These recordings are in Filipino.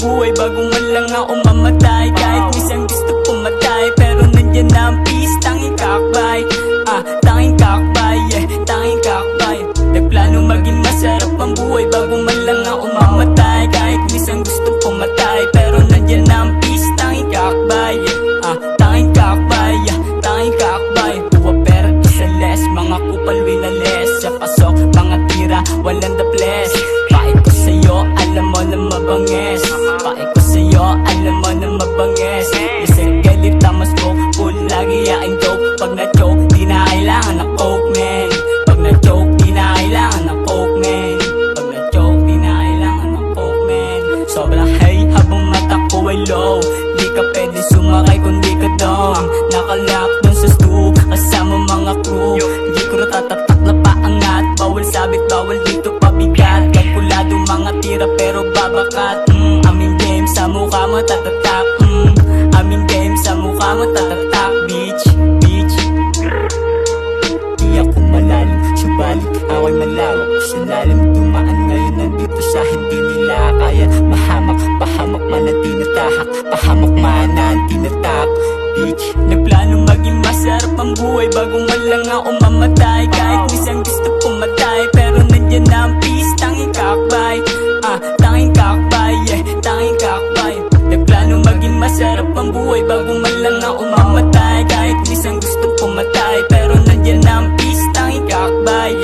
buhay bago man lang ako mamatay. Kahit minsan gusto pumatay, pero nandyan na ang peace, tanging kakbay. Tanging kakbay, yeah, tanging kakbay. Nagplano maging masarap ang buhay bago man lang ako mamatay. Kahit minsan gusto pumatay, pero nandyan na ang peace, tanging kakbay, yeah, tanging kakbay, yeah, tanging kakbay. Buwa pera isa less, mga kupal winales. Sa pasok, mga tira, walang the bless. Pae ko sa'yo, alam mo na mabangis. Pae ko sa'yo, alam mo na mabangis. Isang galit, tamas ko, full lagi yaing joke. Pag na-joke, di na kailangan ng coke, man. Pag na-joke, di na kailangan ng coke, man. Pag na-joke, di na kailangan ng coke, man. Sobrang high habang mata ko ay low. Di ka pwede sumakay kung di ka down. Nakalock dun sa stool, kasama mga crew. Di ko na tatatak na paangat. Bawal sabit, bawal dito pabigat. Kalkulado mga tira pero babakat. Aming game sa mukha mo tatatak. Aming game sa mukha mo tatatak. Bitch, bitch. Di ako malalim, subalit ako'y malawak. Sa lalim dumaan ngayon nandito sa hindi nila kaya. Mahamak, pahamak man ang tinatahak. Pahamak man ang tinatak. Bitch, nagplano maging masarap ang buhay bago man lang ako mamatay. Kahit minsan gusto pumatay, pero nandyan na ang peace, tanging kakbay. Tanging kakbay, yeah, tanging kakbay. Nagplano maging masarap ang buhay bago man lang ako mamatay. Kahit minsan gusto pumatay, pero nandyan na ang peace, tanging kakbay,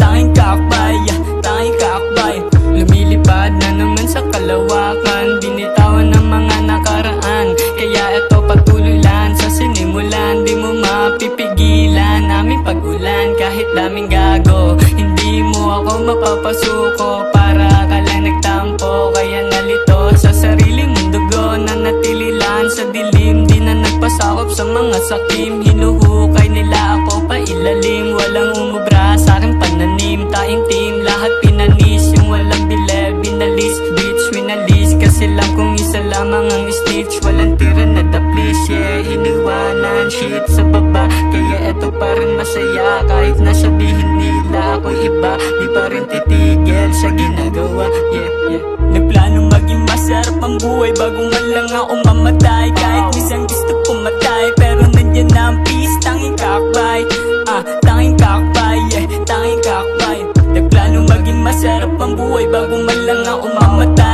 tanging kakbay, yeah, tanging kakbay. Lumilipad na naman sa kalawakan, binitawan ng mga nakaraan. Kaya ito patuloy lang sa sinimulan, di mo mapipigilan aming pag-ulan. Kahit daming gago, hindi mo ako mapapasuko. Para ka lang nagtampo, kaya nalito sa sariling mong dugo. Nanatililan sa dilim, di na nagpasakop sa mga sakim. Hinuhukay nila ako pailalim, walang umubra sa aking pananim. Taing team, lahat pinanis, yung walang bile, binalis. Bitch, winalis, kasi lang kung isa lamang ang stitch. Walang tira na daplis, yeah, iniwanan shit sa baba. Kaya eto pa rin masaya, kahit nasabihin nila ako'y iba. Di pa rin titigil sa ginagawa, yeah, yeah. Nagplano maging masarap ang buhay bago man lang ako mamatay. Kahit minsan gusto pumatay, pero nandyan na ang peace, tanging kakbay. Tanging kakbay, yeah, tanging kakbay. Nagplano maging masarap ang buhay bago man lang ako mamatay.